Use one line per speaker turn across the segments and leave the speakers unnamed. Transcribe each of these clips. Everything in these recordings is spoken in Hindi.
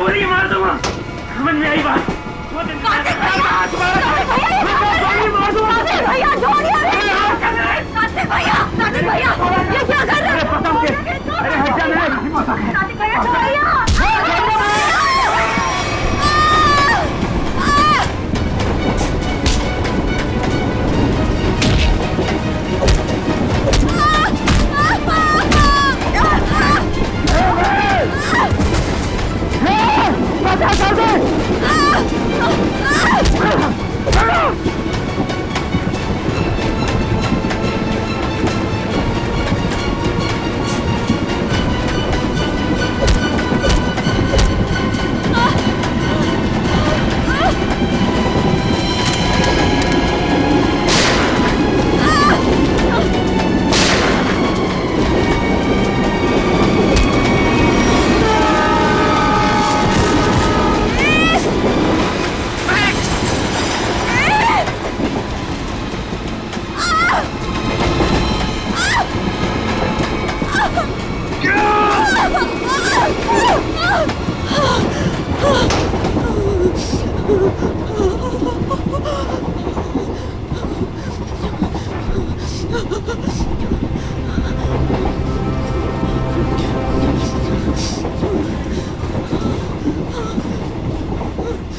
गोली मार दूंगा, समझ में आई बात?
कार्तिक भैया छोड़िए, कार्तिक भैया ये क्या कर रहे हो?
अरे हट जा,
कार्तिक भैया छोड़िए।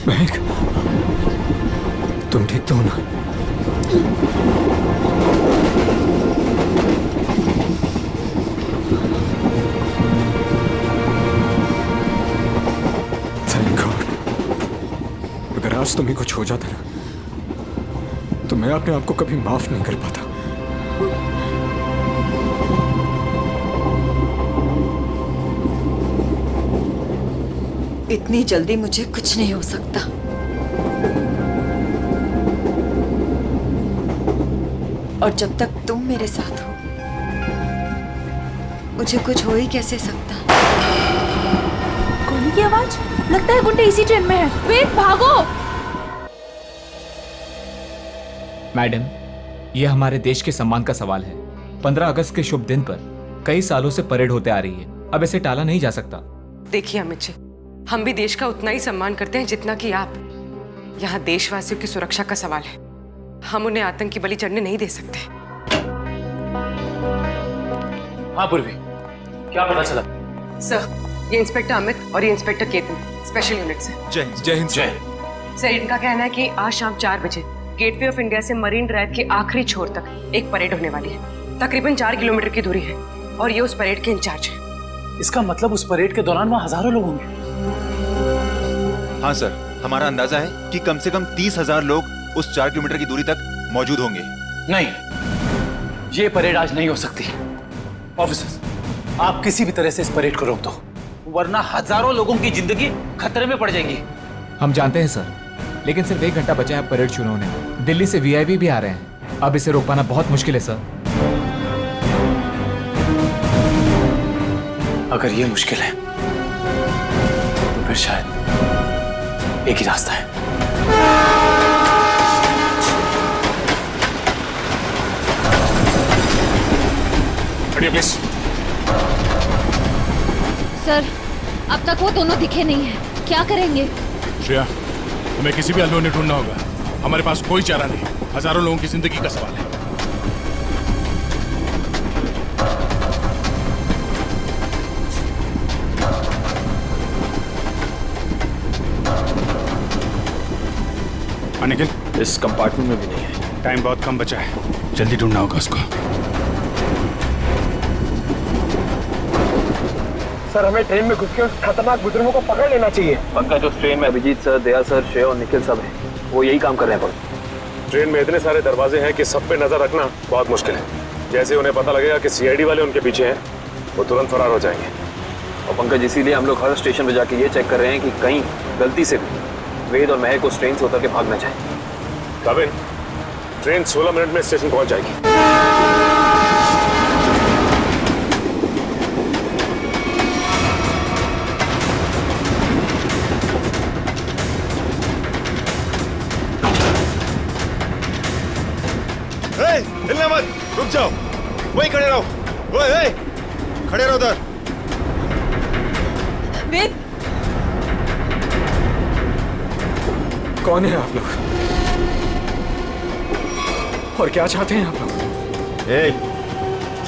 महक, तुम ठीक तो हो ना? Thank God. अगर आज तुम्हें कुछ हो जाता ना, तो मैं अपने आप को कभी माफ नहीं कर पाता।
इतनी जल्दी मुझे कुछ नहीं हो सकता। और जब तक तुम मेरे साथ हो, मुझे कुछ हो ही कैसे सकता।
गोली की आवाज, लगता है गुंडे इसी ट्रेन में है। वेद भागो।
मैडम, यह हमारे देश के सम्मान का सवाल है। 15 अगस्त के शुभ दिन पर कई सालों से परेड होते आ रही है, अब इसे टाला नहीं जा सकता।
देखिए अमित जी, हम भी देश का उतना ही सम्मान करते हैं जितना कि आप। यहाँ देशवासियों की सुरक्षा का सवाल है, हम उन्हें आतंकी बलि चढ़ने नहीं दे सकते।
हाँ पूर्वी, क्या पता चला?
सर, ये इंस्पेक्टर अमित और ये इंस्पेक्टर केतन स्पेशल यूनिट से।
जय हिंद।
सर, इनका कहना है कि आज शाम 4 बजे गेटवे ऑफ इंडिया से मरीन ड्राइव के आखिरी छोर तक एक परेड होने वाली है। तकरीबन 4 किलोमीटर की दूरी है और ये उस परेड के इंचार्ज है।
इसका मतलब उस परेड के दौरान वहाँ हजारों लोग होंगे।
हाँ सर, हमारा अंदाजा है कि कम से कम 30,000 लोग उस 4 किलोमीटर की दूरी तक मौजूद होंगे।
नहीं, ये परेड आज नहीं हो सकती। ऑफिसर्स, आप किसी भी तरह से इस परेड को रोक दो, वरना हजारों लोगों की जिंदगी खतरे में पड़ जाएगी।
हम जानते हैं सर, लेकिन सिर्फ 1 घंटा बचा है परेड शुरू होने में। दिल्ली से वीआईपी भी आ रहे हैं, अब इसे रोक पाना बहुत मुश्किल है सर।
अगर ये मुश्किल है तो फिर शायद एक ही रास्ता है। प्लीज।
सर, अब तक वो दोनों दिखे नहीं हैं। क्या करेंगे?
श्रेया, हमें किसी भी हाल में ढूंढना होगा। हमारे पास कोई चारा नहीं, हजारों लोगों की जिंदगी का सवाल है। निखिल,
इस कंपार्टमेंट में भी नहीं है।
टाइम बहुत कम बचा है, जल्दी ढूंढना होगा उसको।
सर, हमें ट्रेन में घुस के उस खतरनाक बुजुर्गों को पकड़ लेना चाहिए।
पंकज, उस ट्रेन में अभिजीत सर, दया सर, श्रेय और निखिल सब हैं। वो यही काम कर रहे हैं।
ट्रेन में इतने सारे दरवाजे हैं कि सब पे नजर रखना बहुत मुश्किल है। जैसे उन्हें पता लगेगा कि सीआईडी वाले उनके पीछे हैं, वो तुरंत फरार हो जाएंगे।
और पंकज, इसीलिए हम लोग हर स्टेशन पे जाके ये चेक कर रहे हैं कि कहीं गलती से भी वेद और महक उस ट्रेन से उतर के भाग ना जाए।
कविन, ट्रेन 16 मिनट में स्टेशन पहुंच जाएगी।
हिलना मत, रुक जाओ, वहीं खड़े रहो। ओए, खड़े रहो उधर।
वेद,
कौन है आप लोग और क्या चाहते हैं आप लोग?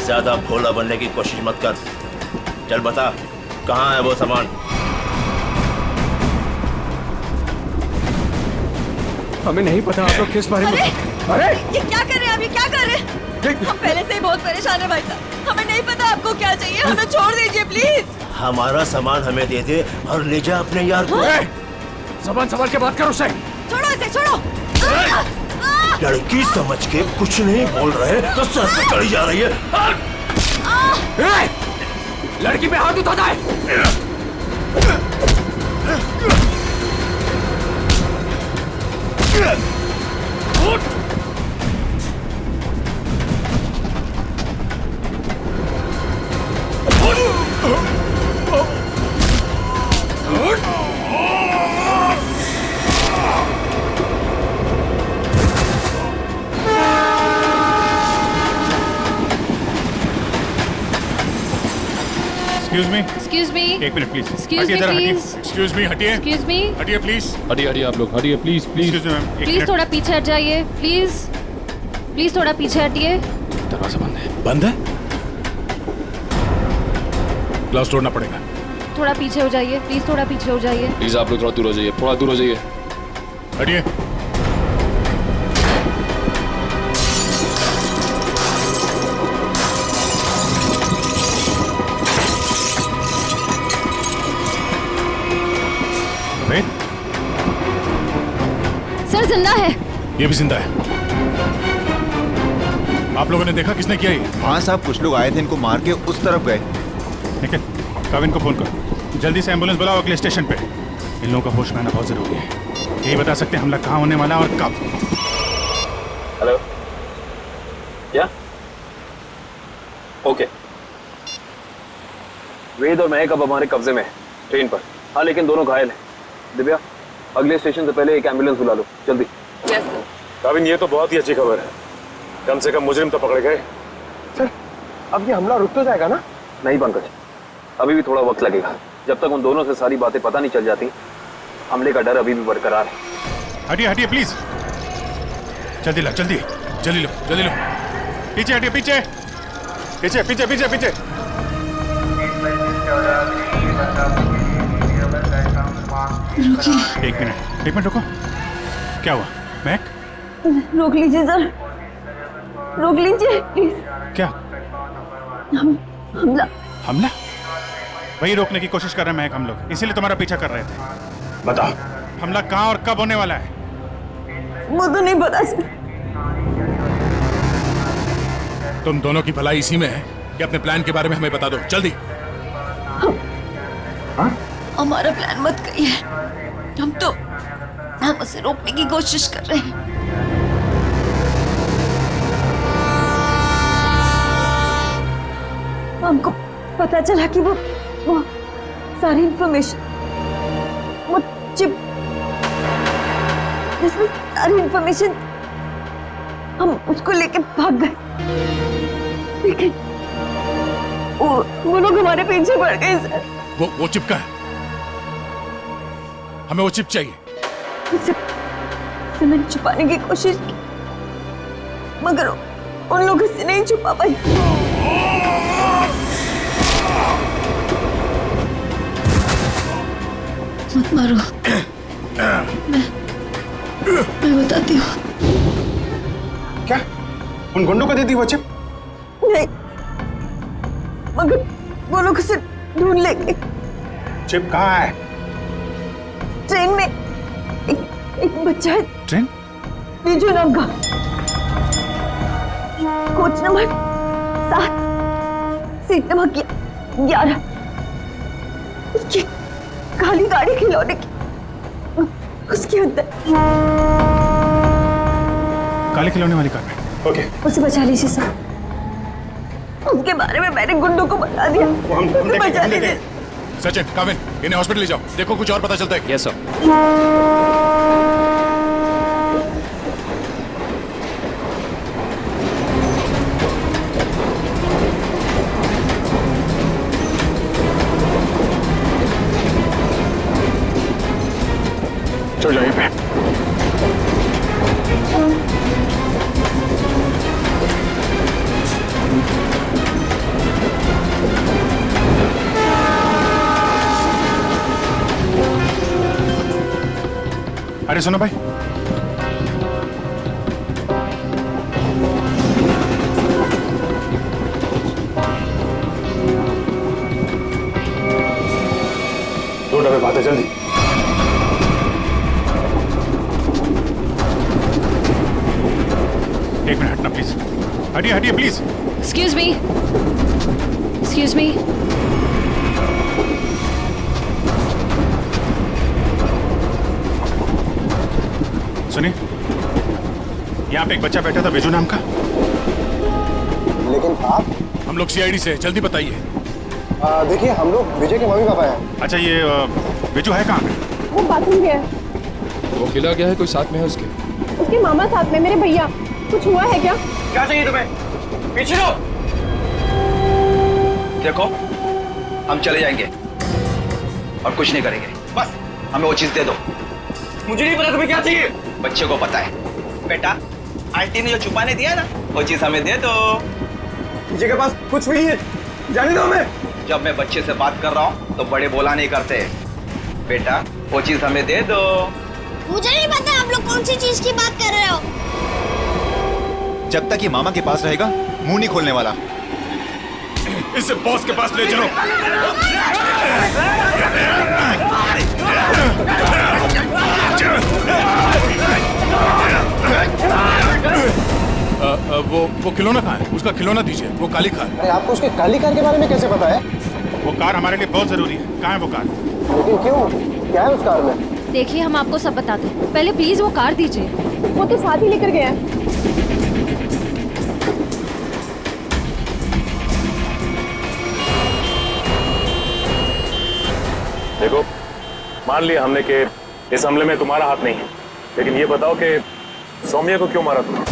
ज्यादा भोला बनने की कोशिश मत कर। चल बता, कहाँ है वो सामान?
हमें नहीं पता आप लोग किस बारे में। अरे
ये क्या कर रहे हैं आप? ये क्या कर रहे हैं? हम पहले से ही बहुत परेशान है भाई साहब। हमें नहीं पता आपको क्या चाहिए, हमें छोड़ दीजिए प्लीज।
हमारा सामान हमें दे दे और ले जा अपने यार को।
ज़बान संभाल के बात करो उसे।
छोड़ो इसे, छोड़ो।
लड़की समझ के कुछ नहीं बोल रहे तो सर पे चढ़ी जा रही है।
लड़की पे हाथ उठाता है।
Excuse me.
एक minute please.
Excuse me, please.
Excuse me, हटिए।
Excuse me.
हटिए प्लीज।
हटिए आप लोग, हटिए please please.
Excuse me ma'am, एक
प्लीज
मिनट।
थोड़ा पीछे हट जाइए, प्लीज। प्लीज थोड़ा पीछे हटिए।
दरवाजा बंद है।
बंद है? ग्लास तोड़ना पड़ेगा।
थोड़ा पीछे हो जाइए, प्लीज थोड़ा पीछे हो जाइए।
प्लीज आप लोग थोड़ा दूर हो जाइए, थोड़ा दूर हो जाइए।
हटिए।
सर जिंदा है।
ये भी जिंदा है। आप लोगों ने देखा किसने किया ये?
हाँ साहब, कुछ लोग आए थे, इनको मार के उस तरफ गए।
ठीक है, काविन को फोन करो, जल्दी से एम्बुलेंस बुलाओ अगले स्टेशन पे। इन लोगों का होश में आना बहुत जरूरी है। यही बता सकते हैं हमला कहाँ होने वाला है और कब।
हेलो, क्या? ओके। वेद और महक अब हमारे कब्जे में है, ट्रेन पर। हाँ, लेकिन दोनों घायल हैं। दिव्या, अगले स्टेशन से पहले एक एम्बुलेंस बुला लो, जल्दी।
Yes sir.
काविन, ये तो बहुत ही अच्छी खबर है। कम से कम मुजरिम तो पकड़े गए।
सर, अब ये हमला रुक तो जाएगा ना? नहीं पंकज, अभी भी थोड़ा वक्त लगेगा। जब तक उन दोनों से सारी बातें पता नहीं चल जाती, हमले का डर अभी भी बरकरार है।
हटिए हटिए प्लीज, जल्दी लो, जल्दी जल्दी लो, जल्दी लो। पीछे हटिए, पीछे पीछे पीछे पीछे पीछे। एक मिनट रुको। क्या हुआ महक?
रोक लीजिए सर, रोक लीजिए प्लीज।
क्या
हमला?
हमला? वही रोकने की कोशिश कर रहे हैं महक, हम लोग इसीलिए तुम्हारा पीछा कर रहे थे। बताओ, हमला कहाँ और कब होने वाला है?
वो तो नहीं पता सर।
तुम दोनों की भलाई इसी में है कि अपने प्लान के बारे में हमें बता दो, जल्दी।
हमारा प्लान मत कहिए, हम उसे रोकने की कोशिश कर रहे हैं। हमको पता चला कि वो सारी इंफॉर्मेशन, वो चिप जिसमें सारी इंफॉर्मेशन, हम उसको लेके भाग गए। लेकिन वो लोग हमारे पीछे पड़ गए सर।
वो चिप का है, हमें वो चिप चाहिए।
उसे मैंने छुपाने की कोशिश की, मगर उन लोगों से नहीं छुपा पाई। मत मारो, मैं बताती हूँ।
क्या उन गुंडों को दे दी वो चिप?
नहीं, मगर वो लोग उसे ढूंढ लेंगे।
चिप कहाँ है?
ट्रेन में एक बच्चा है।
ट्रेन?
बीजू नाम का, कोच नंबर 7, सीट नंबर 11। उसकी काली गाड़ी खिलौने की, उसके अंदर।
काले खिलौने वाली कार में। ओके,
उसे बचा लीजिए सर। उसके बारे में मैंने गुंडों को बता दिया, उसे बचा लीजिए।
सचिन, काविन, इन्हें हॉस्पिटल ले जाओ, देखो कुछ और पता चलता है।
Yes sir.
चल जाइए पे। अरे सुनो भाई,
दो डब्बे बातें जल्दी।
एक मिनट हटना प्लीज, हटिए हटिए please.
Excuse me, excuse me.
सुनिए, यहाँ पे एक बच्चा बैठा था बेजू नाम का।
लेकिन आप?
हम लोग सीआईडी से, जल्दी बताइए।
देखिए, हम लोग विजय के मम्मी पापा हैं।
अच्छा, ये बेजू है कहाँ पे?
वो बाथरूम गया।
वो खिला गया है, कोई साथ में है उसके?
उसके मामा साथ में, मेरे भैया। कुछ हुआ है क्या?
क्या चाहिए तुम्हें? पीछे लो।
देखो, हम चले जाएंगे और कुछ नहीं करेंगे, बस हमें वो चीज दे दो।
मुझे नहीं पता तुम्हें क्या चाहिए।
बच्चे को पता है। बेटा, आंटी ने जो छुपाने दिया ना, वो चीज हमें दे दो।
विजय के पास कुछ भी नहीं है, जाने दो हमें।
जब मैं बच्चे से बात कर रहा हूँ तो बड़े बोला नहीं करते। बेटा, वो चीज हमें दे दो।
मुझे नहीं पता आप लोग कौन सी चीज की बात कर रहे हो।
जब तक ये मामा के पास रहेगा, मुंह नहीं खोलने वाला।
इसे बॉस के पास ले चलो। वो खिलौना कहाँ है? उसका खिलौना दीजिए, वो काली कार।
अरे आपको उसके काली कार के बारे में कैसे पता है?
वो कार हमारे लिए बहुत जरूरी है। कहाँ है वो कार?
लेकिन क्यों? क्या है उस कार में?
देखिए, हम आपको सब बताते हैं, पहले प्लीज वो कार दीजिए।
वो तो साथ ही लेकर गया।
देखो, मान लिया हमने कि इस हमले में तुम्हारा हाथ नहीं है, लेकिन ये बताओ कि सौम्या को क्यों मारा तुमने?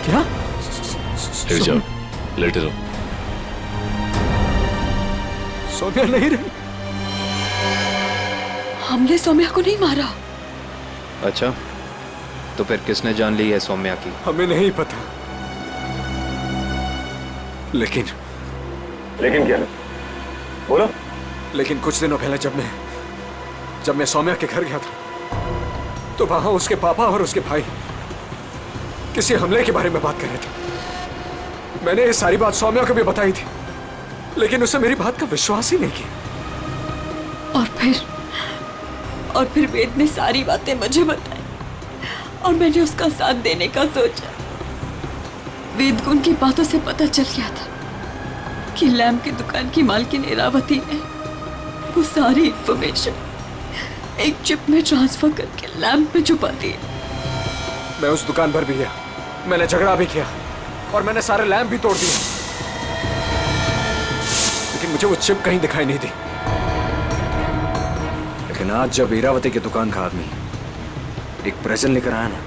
क्या?
लेट जाओ, लेटे रहो।
सौम्या नहीं रही।
हमने सौम्या को नहीं मारा।
अच्छा, तो फिर किसने जान ली है सौम्या की?
हमें नहीं पता, लेकिन
क्या? बोलो।
लेकिन कुछ दिनों पहले जब मैं सौम्या के घर गया था, तो वहां उसके पापा और उसके भाई किसी हमले के बारे में बात कर रहे थे। मैंने ये सारी बात सौम्या को भी बताई थी, लेकिन उसे मेरी बात का विश्वास ही नहीं किया।
और फिर वेद ने सारी बातें मुझे बताई और मैंने उसका साथ देने का सोचा। वेद को उनकी बातों से पता चल गया था कि लैम्प की दुकान की मालकिन इरावती ने वो सारी इंफॉर्मेशन एक चिप में ट्रांसफर करके लैम्प में छुपा दी।
मैं उस दुकान पर भी गया, मैंने झगड़ा भी किया और मैंने सारे लैम्प भी तोड़ दिए, लेकिन मुझे वो चिप कहीं दिखाई नहीं दी। लेकिन आज जब इरावती की दुकान का आदमी एक प्रेजेंट लेकर आया ना,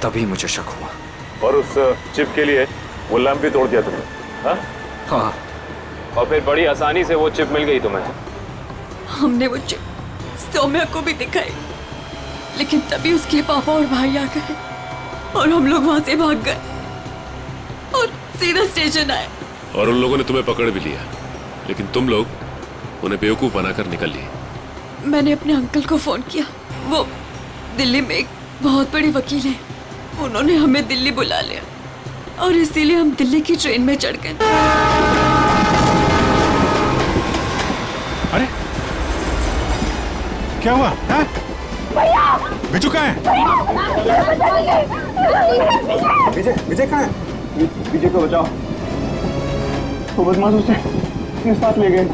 तभी मुझे शक हुआ।
और उस चिप के लिए वो लैंप भी तोड़ दिया तुमने?
हाँ।
और फिर बड़ी आसानी से वो चिप मिल गई तुम्हें?
हमने वो चिप सौम्या को भी दिखाई, लेकिन तभी उसके पापा और भाई आ गए और हम लोग वहां से भाग गए और सीधा स्टेशन आए।
और उन लोगों ने तुम्हें पकड़ भी लिया, लेकिन तुम लोग उन्हें बेवकूफ बनाकर निकल लिए।
मैंने अपने अंकल को फोन किया, वो दिल्ली में एक बहुत बड़ी वकील है, उन्होंने हमें दिल्ली बुला लिया और इसीलिए हम दिल्ली की ट्रेन में चढ़ गए।
अरे क्या हुआ? बिजू कहाँ है?
विजय कहाँ है? विजय को बचाओ, वो बदमाश उसे अपने साथ ले गए।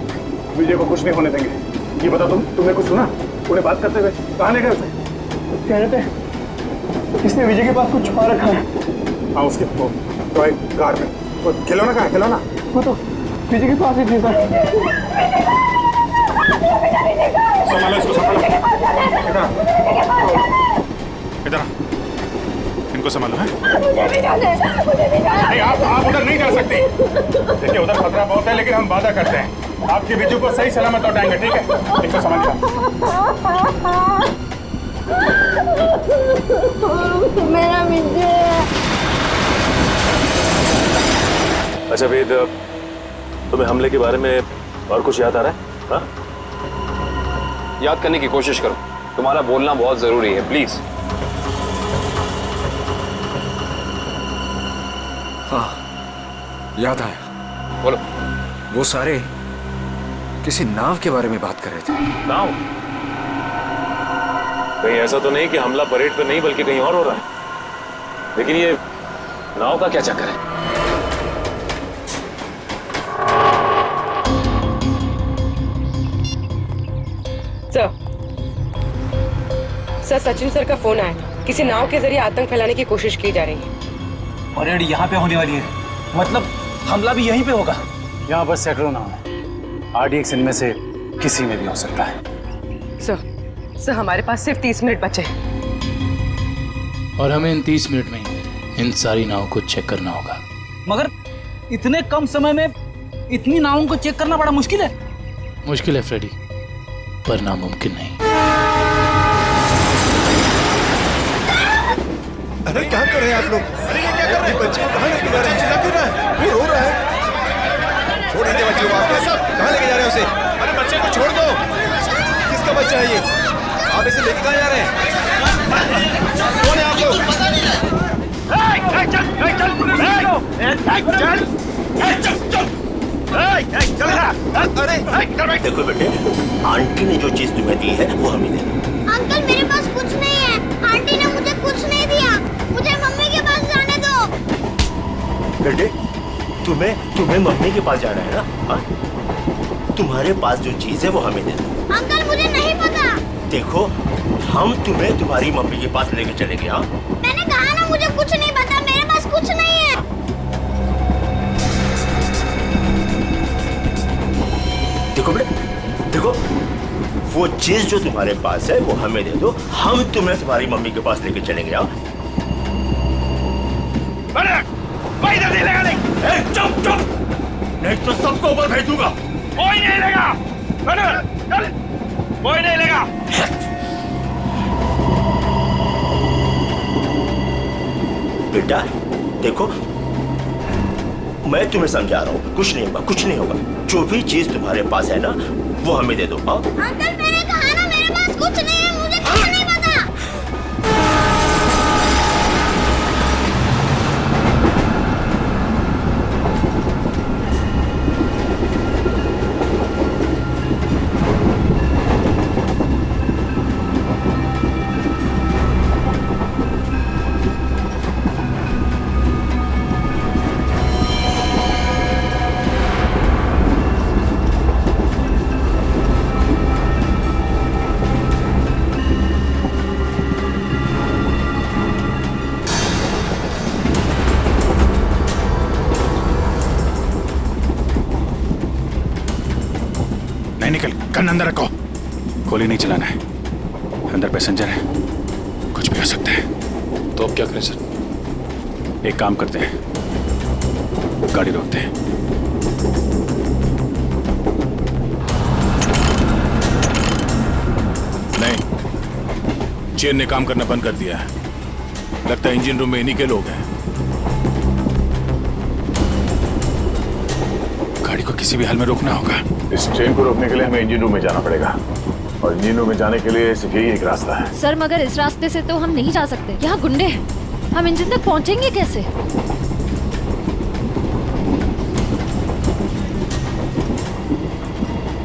विजय को कुछ नहीं होने देंगे। ये बता, तुमने कुछ सुना उन्हें बात करते हुए? कहाँ ले गए उसे?
कह रहे थे इसने विजय के पास कुछ छुपा रखा है।
हाँ, उसके टॉय कार में। वो खिलौना कहाँ है? खिलौना
वो तो विजय के पास ही थी सर।
संभालो इसको, संभालो। इधर इनको संभालो। है नहीं, आप उधर नहीं जा सकते। देखिए, उधर खतरा बहुत है, लेकिन हम वादा करते हैं आपके बिजू को सही सलामत लौटाएंगे। ठीक है, इनको संभालिए।
मेरा विजय।
अच्छा वेद, तुम्हें हमले के बारे में और कुछ याद आ रहा है? हाँ?
याद करने की कोशिश करो।
तुम्हारा बोलना बहुत जरूरी है, प्लीज।
हाँ, याद आया।
बोलो।
वो सारे किसी नाव के बारे में बात कर रहे थे।
नाव? कहीं ऐसा तो नहीं कि हमला परेड पे नहीं बल्कि कहीं और हो रहा है? लेकिन ये नाव का क्या चक्कर है?
सर, सचिन सर का फोन आया था। किसी नाव के जरिए आतंक फैलाने की कोशिश की जा रही है।
परेड यहाँ पे होने वाली है, मतलब हमला भी यहीं पे होगा। यहाँ बस सैकड़ों नाव है, RDX इनमें से किसी में भी हो सकता है।
सर हमारे पास सिर्फ 30 मिनट बचे हैं।
और हमें इन 30 मिनट में ही इन सारी नावों को चेक करना होगा।
मगर इतने कम समय में इतनी नावों को चेक करना बड़ा मुश्किल है।
मुश्किल है फ्रेडी, पर नामुमकिन नहीं।
अरे क्या कर रहे हैं आप लोग? अरे ये क्या कर रहे हैं? बच्चे को कहाँ लेके जा रहे हैं? चिल्ला क्यों रहा है? वो रो रहा है। छोड़ दीजिए बच्चे को। आप कहाँ लेके जा रहे हैं उसे? अरे बच्चे को छोड़ दो। किसका बच्चा है ये? आप इसे लेके कहाँ जा रहे हैं? कौन है आप लोग?
देखो बेटे, आंटी ने जो चीज तुम्हें दी है वो हमें दे दो।
अंकल मेरे पास कुछ नहीं है। आंटी ने मुझे कुछ नहीं दिया। मुझे मम्मी के पास जाने दो।
बेटे, तुम्हें मम्मी के पास जाना है ना? हाँ? तुम्हारे पास जो चीज है वो हमें दे दो।
अंकल मुझे नहीं पता।
देखो, हम तुम्हें तुम्हारी मम्मी के पास लेके चलेंगे। हाँ,
मैंने कहा ना मुझे कुछ नहीं पता। मेरे पास कुछ नहीं है।
देखो बेटे, देखो, वो चीज जो तुम्हारे पास है वो हमें दे दो, हम तुम्हें तुम्हारी मम्मी के पास लेके चलेंगे। हाँ, चुप चुप, नहीं तो सबको ऊपर भेज दूंगा।
कोई नहीं लेगा। चल, कोई नहीं लेगा।
बेटा देखो, मैं तुम्हें समझा रहा हूँ, कुछ नहीं होगा, कुछ नहीं होगा। जो भी चीज तुम्हारे पास है ना वो हमें दे दो। हाँ?
अंकल मैंने कहा ना मेरे पास कुछ नहीं है। मुझे कुछ नहीं पता।
गन अंदर रखो। गोली नहीं चलाना है, अंदर पैसेंजर है, कुछ भी हो सकता है।
तो अब क्या करें सर?
एक काम करते हैं, गाड़ी रोकते हैं। नहीं, चेन ने काम करना बंद कर दिया है। लगता है इंजन रूम में इन्हीं के लोग हैं। गाड़ी को किसी भी हाल में रोकना होगा।
इस ट्रेन को रोकने के लिए हमें इंजन रूम में जाना पड़ेगा, और इंजन रूम में जाने के लिए सिर्फ यही एक रास्ता है।
सर मगर इस रास्ते से तो हम नहीं जा सकते, यहाँ गुंडे हैं। हम इंजन तक पहुँचेंगे कैसे?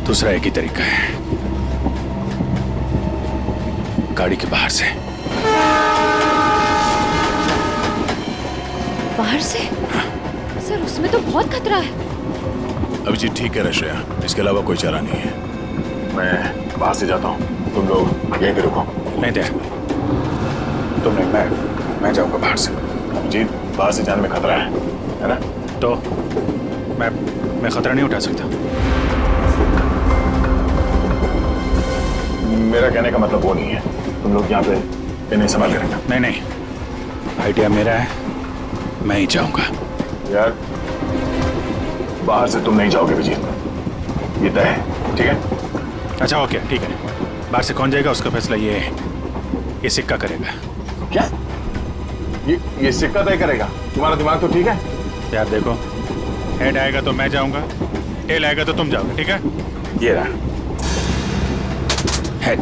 दूसरा एक ही तरीका है, गाड़ी के बाहर से।
बाहर से? सर उसमें तो बहुत खतरा है।
अभिजीत ठीक है रश्या, इसके अलावा कोई चारा नहीं है।
मैं बाहर से जाता हूँ, तुम लोग यहीं पे रुको।
नहीं दे,
तुम नहीं, मैं जाऊंगा बाहर से। अभिजीत, बाहर से जाने में खतरा है ना?
तो मैं खतरा नहीं उठा सकता।
मेरा कहने का मतलब वो नहीं है। तुम लोग यहाँ पे इन्हें संभाल के रखना।
नहीं, आइडिया मेरा है, मैं ही जाऊंगा।
यार, बाहर से तुम नहीं जाओगे विजय, ये तय है, ठीक है?
अच्छा ओके, ठीक है। बाहर से कौन जाएगा उसका फैसला ये सिक्का करेगा।
क्या? ये सिक्का तय करेगा? तुम्हारा दिमाग तो ठीक है?
यार देखो, हेड आएगा तो मैं जाऊंगा, टेल आएगा तो तुम जाओगे, ठीक है?
ये रहा
हेड।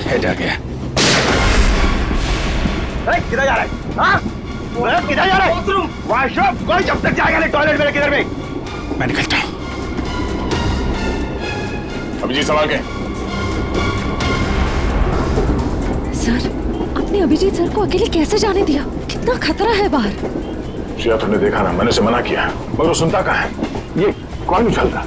हेड आ गया।
किधर जा रहा है? हाँ? किधर जा रहा है? वॉशरूम। कोई जब तक जाएगा नहीं टॉयलेट में किधर में?
मैं निकलता हूँ। अभिजीत संभाल के।
सर, आपने अभिजीत सर को अकेले कैसे जाने दिया? कितना खतरा है बाहर।
श्रेया तुमने देखा ना, मैंने उसे मना किया मगर वो सुनता कहाँ है। ये कौन उछलता?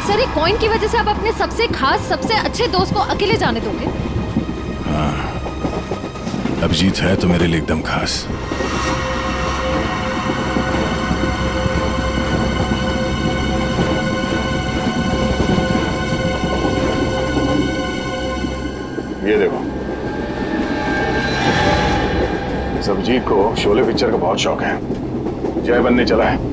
सर, एक कॉइन की वजह से आप अपने सबसे खास, सबसे अच्छे दोस्त को अकेले जाने दोगे?
हाँ, अभिजीत है तो मेरे लिए एकदम खास।
ये देखो, इस अभिजीत को शोले पिक्चर का बहुत शौक है। जय बनने चला है।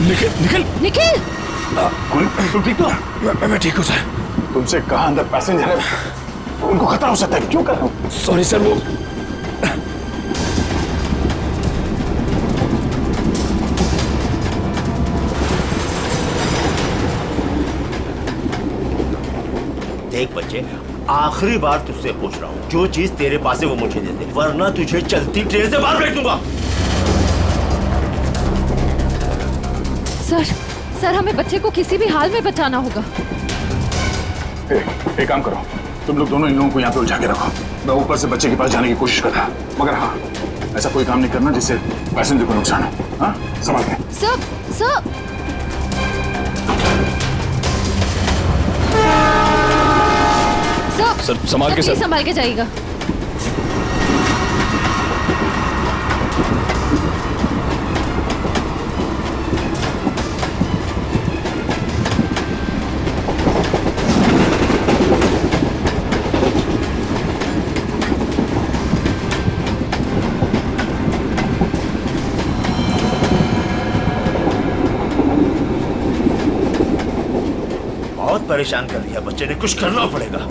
निखिल, निखिल,
निखिल!
तुम ठीक तो?
मैं ठीक हूँ सर।
तुमसे कहा अंदर पैसेंजर है, उनको खतरा हो सकता है। क्यों कर रहे हो?
सॉरी सर, वो
देख बच्चे, आखिरी बार तुझसे पूछ रहा हूँ, जो चीज तेरे पास है वो मुझे दे दे, वरना तुझे चलती ट्रेन से बाहर फेंक दूंगा।
सर, हमें बच्चे को किसी भी हाल में बचाना होगा।
एक काम करो, तुम लोग दोनों इन लोगों को यहाँ पे उलझा के रखो। मैं ऊपर से बच्चे के पास जाने की कोशिश करता, मगर हाँ, ऐसा कोई काम नहीं करना जिससे पैसेंजर को नुकसान हो। हाँ, संभाल के।
सर,
संभाल के। सर,
संभाल के जाइएगा।
बहुत परेशान कर दिया बच्चे ने, कुछ करना पड़ेगा।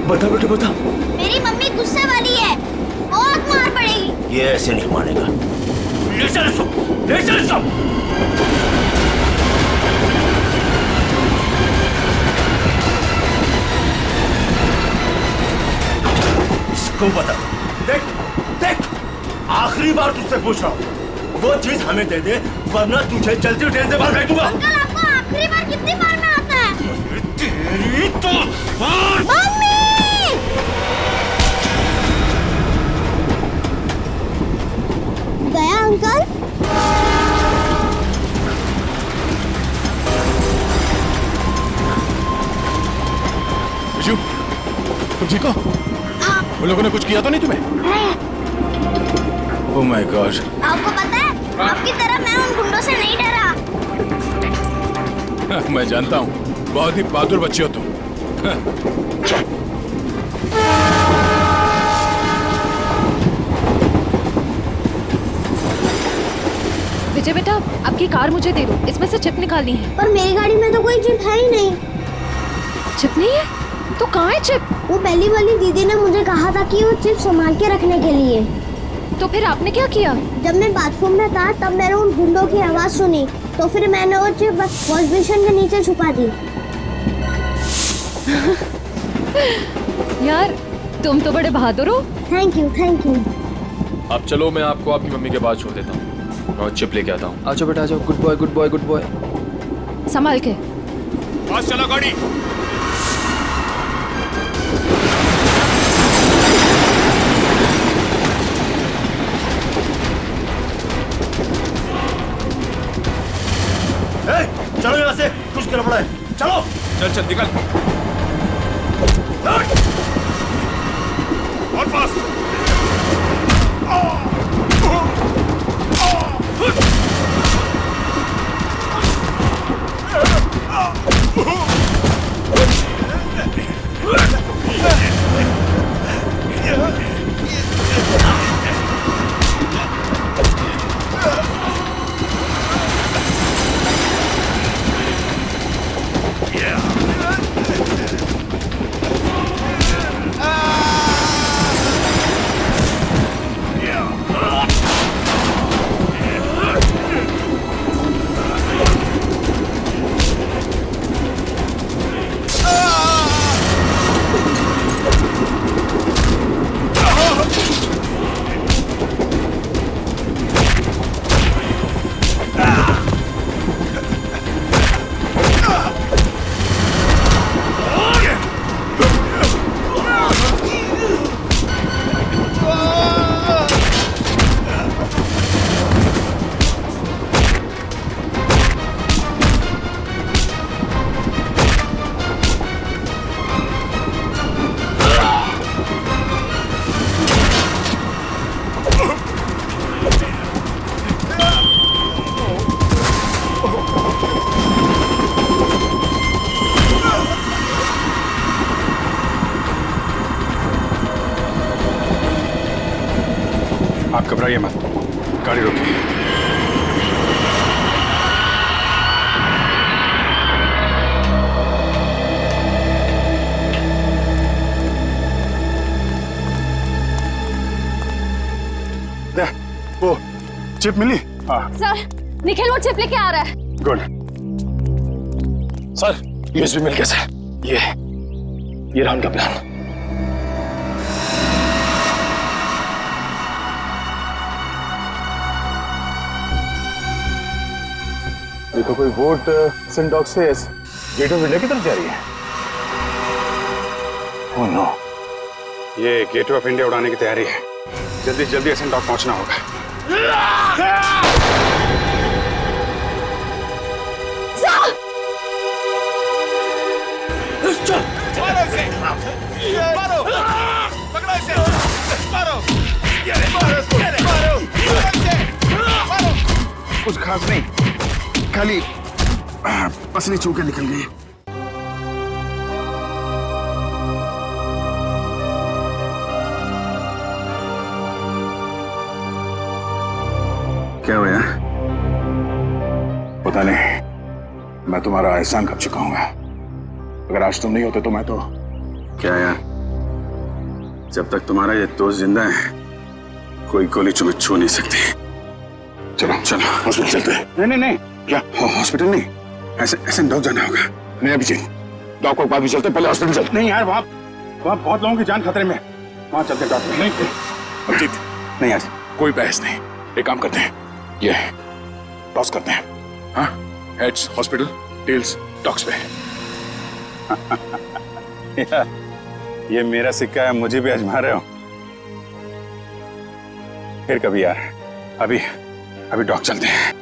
बता बेटा बता।
मेरी मम्मी गुस्से वाली है, बहुत मार पड़ेगी।
ये ऐसे नहीं मानेगा। ले चल इसको, ले चल इसको। इसको बता, देख देख, आखिरी बार तुझसे पूछ रहा हूँ, वो चीज हमें दे दे वरना तुझे चलती ट्रेन से बाहर फेंक दूंगा।
अंकल आपको आखिरी बार कितनी बार में आता है?
तेरी तो
मम्मी! गया अंकल?
विशु, तुम ठीक हो? उन लोगों ने कुछ किया तो नहीं तुम्हें? Oh my God.
आपको पता है, आपकी तरह मैं उन गुंडों से नहीं डरा।
मैं जानता हूँ, बहुत ही बहादुर बच्चे हो तुम।
विजय बेटा, आपकी कार मुझे दे दो, इसमें से चिप निकालनी है।
पर मेरी गाड़ी में तो कोई चिप है ही नहीं।
चिप नहीं है? तो कहाँ है चिप?
वो पहली वाली दीदी ने मुझे कहा था कि वो चिप संभाल के रखने के लिए।
तो फिर आपने क्या किया?
जब मैं बाथरूम में था तब मैंने उन गुंडों की आवाज सुनी, तो फिर मैंने वो चिप वॉश बेसिन के नीचे छुपा दी।
यार तुम तो बड़े बहादुर हो।
Thank you, thank you.
अब चलो, मैं आपको आपकी मम्मी के पास छोड़ देता हूँ और चिप लेके आता हूँ।
आ जाओ बेटा, आ जाओ। Good boy, good boy, good boy.
संभाल के।
पास चला गाड़ी।
चलो यहाँ से, कुछ गड़बड़ है। चलो
चल चल निकल। और फास्ट। आप घबराइए मत, गाड़ी रोकिए। वो चिप मिली? हाँ
सर, निखिल वो चिप लेके आ रहा है।
गुड। सर, यूएसबी मिल गया सर। ये रहा उनका प्लान। देखो कोई बोट सिंडॉक से गेट ऑफ इंडिया की तरफ जा रही है। ओह नो, ये गेट ऑफ इंडिया उड़ाने की तैयारी है। जल्दी जल्दी सिंडॉक पहुंचना होगा।
मारो, पकड़ो इसे, मारो, मारो, मारो।
कुछ खास नहीं, खाली पसली चूके निकल गई। क्या हुआ? पता नहीं, मैं तुम्हारा एहसान कर चुका हूँ। अगर आज तुम नहीं होते तो मैं तो क्या यार, जब तक तुम्हारा ये दोस्त जिंदा है कोई गोली तुम्हें छू नहीं सकती। चलो चलो हॉस्पिटल चलते हैं। नहीं नहीं नहीं, क्या हॉस्पिटल नहीं, ऐसे डॉग जाना होगा। नहीं अभिजीत, डॉग को बाद भी चलते, पहले हॉस्पिटल चलते। नहीं यार, वहाँ बहुत लोगों की जान खतरे में, वहाँ चलते डॉक्टर। नहीं अभिजीत, नहीं यार, कोई बहस नहीं। एक काम करते हैं, ये टॉस करते हैं। हाँ, हेड्स हॉस्पिटल, टेल्स डॉग्स पे।
ये मेरा सिक्का है, मुझे भी आजमा रहे हो। फिर कभी यार, अभी डॉग चलते हैं।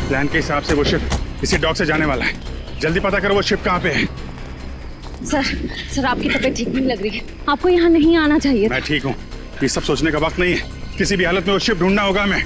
प्लान के हिसाब से वो शिप इसी डॉग से जाने वाला है। जल्दी पता करो वो शिप कहाँ पे है।
सर आपकी तबीयत ठीक नहीं लग रही है, आपको यहाँ नहीं आना चाहिए।
मैं ठीक हूँ, ये सब सोचने का वक्त नहीं है। किसी भी हालत में वो शिप ढूंढना होगा हमें।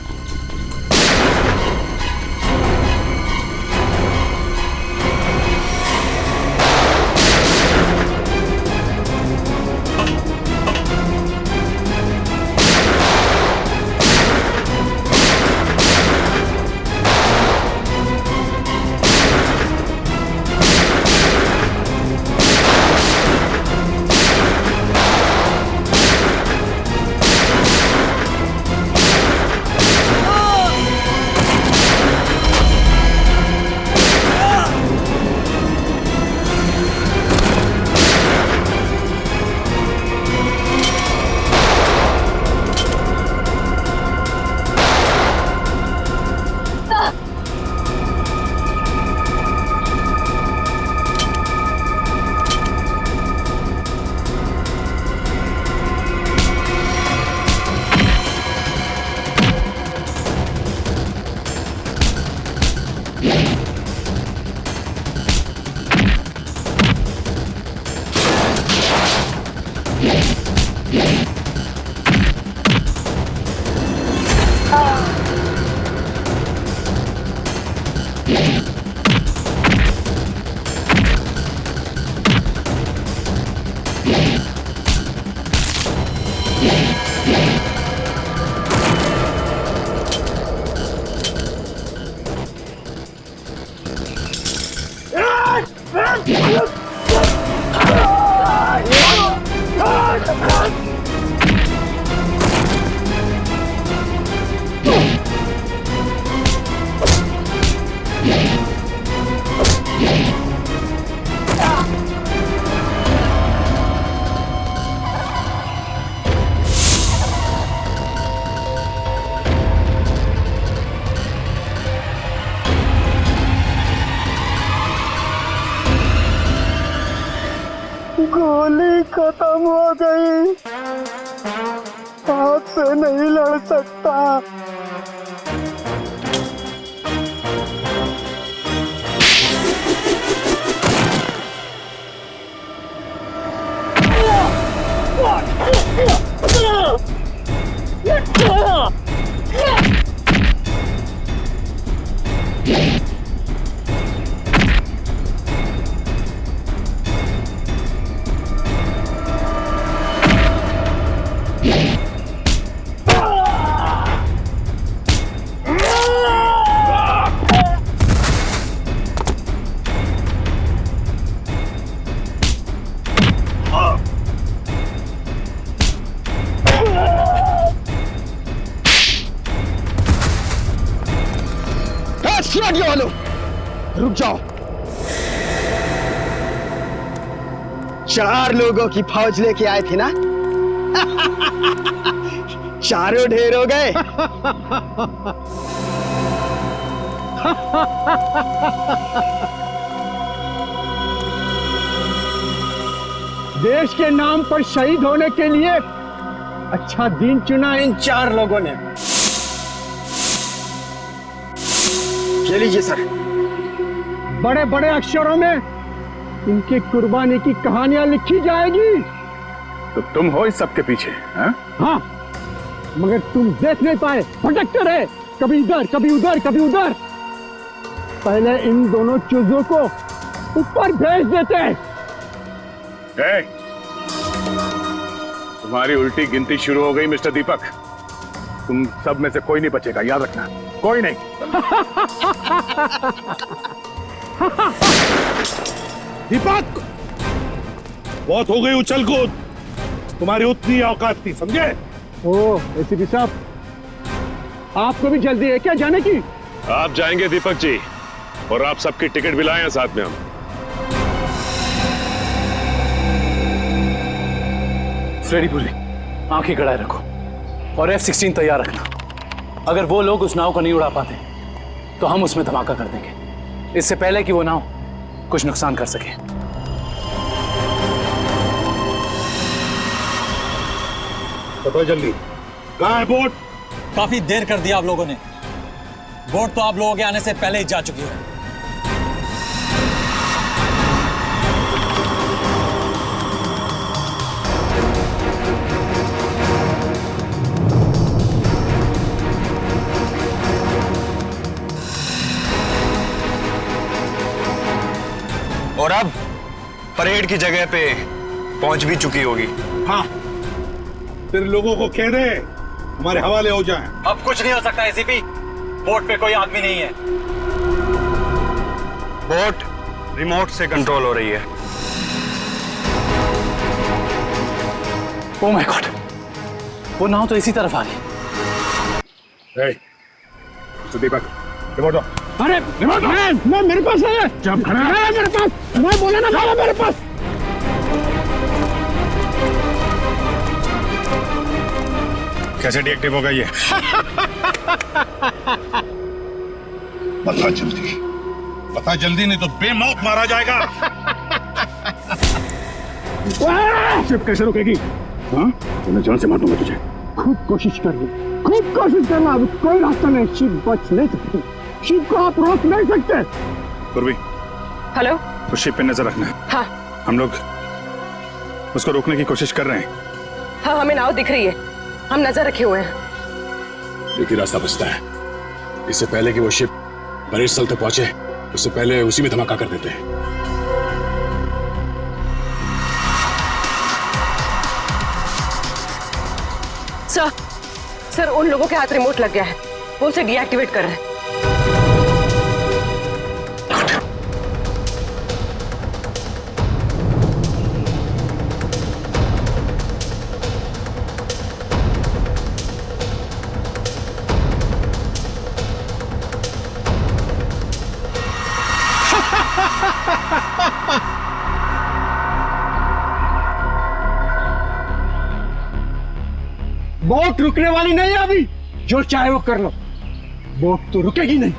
गोली खत्म हो गई, आपसे नहीं लड़ सकता। रुक जाओ। 4 लोगों की फौज लेके आए थे ना? चारों ढेर हो गए। देश के नाम पर शहीद होने के लिए अच्छा दिन चुना इन 4 लोगों ने। ये लीजिए सर, बड़े बड़े अक्षरों में इनकी कुर्बानी की कहानियां लिखी जाएगी।
तो तुम हो इस सब के पीछे?
हाँ, मगर तुम देख नहीं पाए, भटकते रहे, कभी इधर कभी उधर कभी उधर। पहले इन दोनों चूजों को ऊपर भेज देते।
तुम्हारी उल्टी गिनती शुरू हो गई मिस्टर दीपक। तुम सब में से कोई नहीं बचेगा, याद रखना, कोई नहीं।
दीपक, बहुत हो गई उछल कूद, तुम्हारी उतनी औकात थी, समझे?
ओह एसीपी साहब, आपको भी जल्दी है क्या जाने की?
आप जाएंगे दीपक जी, और आप सबकी टिकट भी लाए हैं साथ में हम।
फ्रेडी पुरी, आंखें गड़ाए रखो और F-16 तैयार रखना। अगर वो लोग उस नाव को नहीं उड़ा पाते तो हम उसमें धमाका कर देंगे, इससे पहले कि वो नाव कुछ नुकसान कर सके।
बताओ जल्दी, कहाँ है बोट?
काफी देर कर दिया आप लोगों ने। बोट तो आप लोगों के आने से पहले ही जा चुकी है।
और अब परेड की जगह पे पहुंच भी चुकी होगी।
हाँ, फिर लोगों को कह दे हमारे हवाले हो जाएं।
अब कुछ नहीं हो सकता एसीपी, बोट पे कोई आदमी नहीं है।
बोट रिमोट से कंट्रोल हो रही है।
ओह माय गॉड, वो नाव तो इसी तरफ आ रही है।
दीपक, रिमोट दो।
अरे मैं मेरे पास है, जब खड़ा है मेरे पास, मैं बोला ना भागा मेरे पास।
कैसे डीएक्टिव होगा ये?
बता जल्दी नहीं तो बेमौत मारा जाएगा।
शिप कैसे रुकेगी? हाँ, तो मैं जान से मार दूंगा तुझे। खूब कोशिश कर ली, खूब कोशिश करना, अब कोई रास्ता नहीं, शिप बच नहीं सकती। शिप को आप रोक नहीं सकते।
पूर्वी,
हेलो,
उस शिप पे नजर रखना।
हाँ
हम लोग उसको रोकने की कोशिश कर रहे हैं।
हाँ, हमें नाव दिख रही है, हम नजर रखे हुए हैं।
एक ही रास्ता बचता है, इससे पहले कि वो शिप परेड स्थल तक पहुंचे,
उससे पहले उसी में धमाका कर देते हैं।
सर उन लोगों के हाथ रिमोट लग गया है, वो उसे डीएक्टिवेट कर रहे हैं।
बोट रुकने वाली नहीं है अभी, जो चाहे वो कर लो, बोट तो रुकेगी नहीं।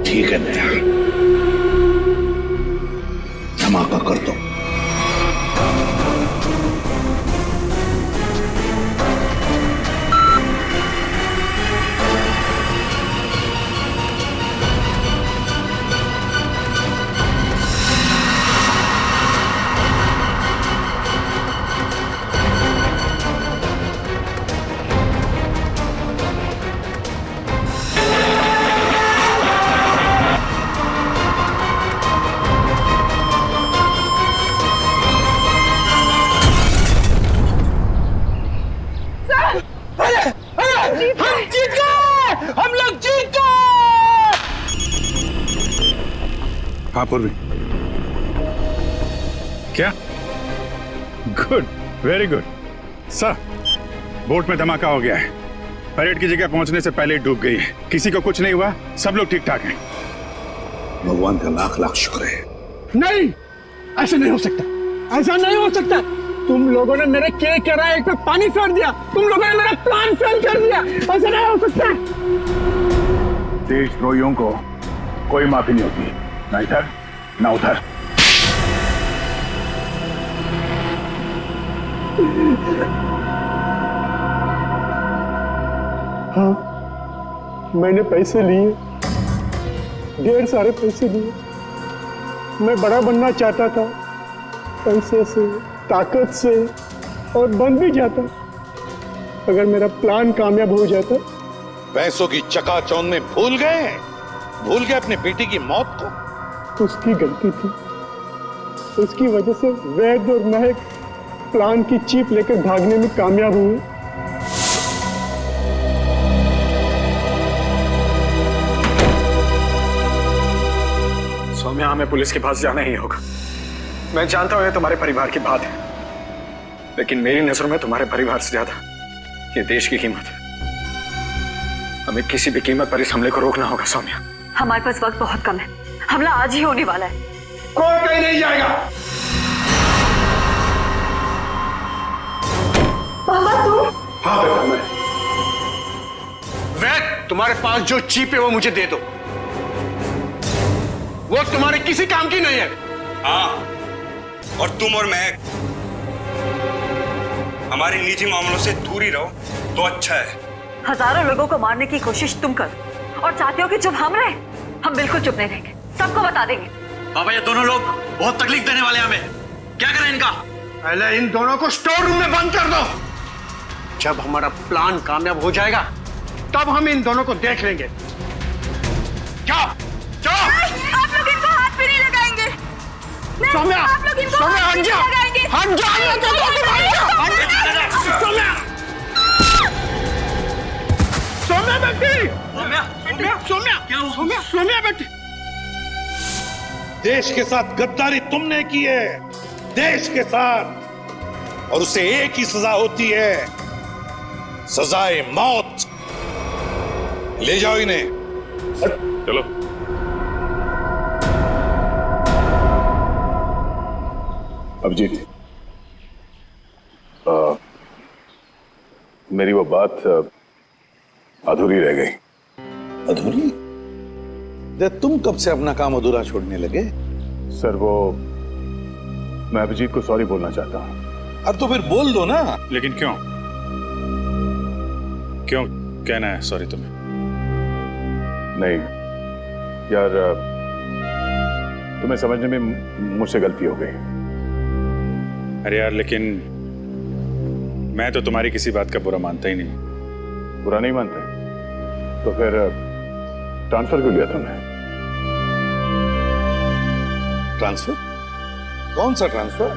ठीक है नया, धमाका कर दो।
हाँ पूर्वी, क्या? Good, very good sir. Boat में धमाका हो गया है, परेड की जगह पहुंचने से पहले ही डूब गई है। किसी को कुछ नहीं हुआ, सब लोग ठीक ठाक हैं।
भगवान का लाख लाख शुक्र है।
नहीं, ऐसा नहीं हो सकता, ऐसा नहीं हो सकता। तुम लोगों ने मेरे किए कराए पे पानी फेर दिया, तुम लोगों ने मेरा प्लान फेल कर दिया, ऐसा नहीं हो सकता।
देशद्रोहियों को कोई माफी नहीं होती, ना इधर ना उधर।
हाँ, मैंने पैसे लिए, ढेर सारे पैसे लिए। मैं बड़ा बनना चाहता था, पैसे से, ताकत से, और बन भी जाता अगर मेरा प्लान कामयाब हो जाता।
पैसों की चकाचौंध में भूल गए अपने बेटी की मौत को।
उसकी गलती थी, उसकी वजह से वैद और महक प्लान की चीप लेकर भागने में कामयाब हुए।
सौम्या, हमें पुलिस के पास जाना ही होगा। मैं जानता हूं ये तुम्हारे परिवार की बात है, लेकिन मेरी नजरों में तुम्हारे परिवार से ज्यादा ये देश की कीमत है। हमें किसी भी कीमत पर इस हमले को रोकना होगा सौम्या।
हमारे पास वक्त बहुत कम है, हमला आज ही होने वाला है।
कोई कहीं नहीं जाएगा।
पापा तू?
हाँ बेटा, मैं। वैद, तुम्हारे पास जो चीप है वो मुझे दे दो, वो तुम्हारे किसी काम की नहीं है।
हाँ, और तुम और मैं हमारे निजी मामलों से दूर ही रहो तो अच्छा है।
हजारों लोगों को मारने की कोशिश तुम करो और चाहते हो कि चुप हम रहे? हम बिल्कुल चुप नहीं रहेंगे, सबको बता देंगे।
बाबा, ये दोनों लोग बहुत तकलीफ देने वाले हमें, क्या करें इनका?
पहले इन दोनों को स्टोर रूम में बंद कर दो। जब हमारा प्लान कामयाब हो जाएगा तब हम इन दोनों को देख लेंगे। जाओ जाओ।
आप लोग इनको हाथ भी नहीं लगाएंगे।
सौम्या,
आप लोग इनको
सौम्या,
हाथ भी नहीं लगाएंगे।
हम जाने दो, सौम्या, सौम्या बेटी, सौम्या, क्या हुआ? सौम्या बेटी।
देश के साथ गद्दारी तुमने की है, देश के साथ, और उसे एक ही सजा होती है, सजाए मौत। ले जाओ इन्हें।
चलो। अभिजीत, मेरी वो बात अधूरी रह गई।
अधूरी? तुम कब से अपना काम अधूरा छोड़ने लगे?
सर वो मैं अभिजीत को सॉरी बोलना चाहता हूँ।
अब तो फिर बोल दो ना।
लेकिन क्यों क्यों कहना है सॉरी तुम्हें? नहीं यार, तुम्हें समझने में मुझसे गलती हो गई। अरे यार लेकिन मैं तो तुम्हारी किसी बात का बुरा मानता ही नहीं। बुरा नहीं मानते तो फिर ट्रांसफर क्यों लिया तुमने?
ट्रांसफर? कौन सा ट्रांसफर?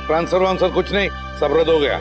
ट्रांसफर वांसफर कुछ नहीं, सब रद्द हो गया।